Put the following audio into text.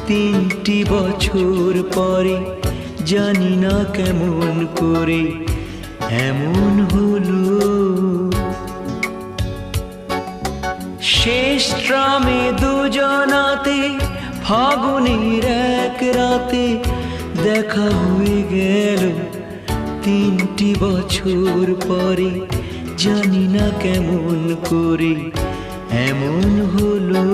তিনটি বছর পরে, জানি না কেমন করে এমন হলো। শেষ ট্রামে দুজনাতে ফাগুনের এক রাতে দেখা হয়ে গেল, তিনটি বছর পরে জানি না কেমন করে এমন হলো।